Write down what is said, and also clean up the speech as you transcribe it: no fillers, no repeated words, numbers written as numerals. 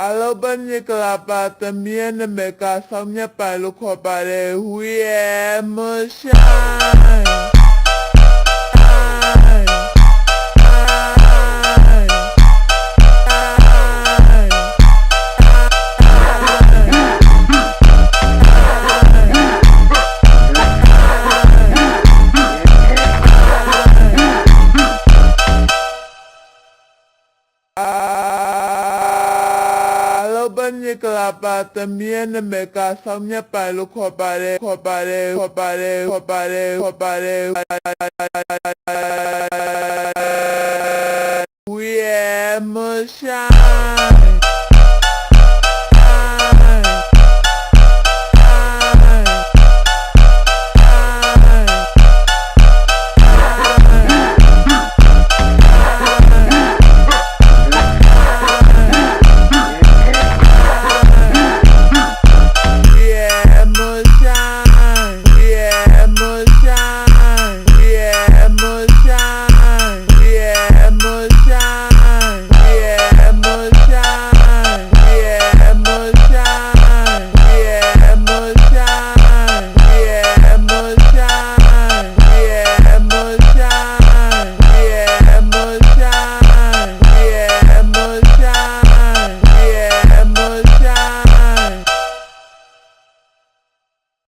Alo bên như là bà tầm miên nè mẹ cả xong nhá bà lúc họ bà đề huy em mơ shine bên như là bà tầm miên nè mẹ cả xong nhá bà lúc họ bà đề huy em mơ shine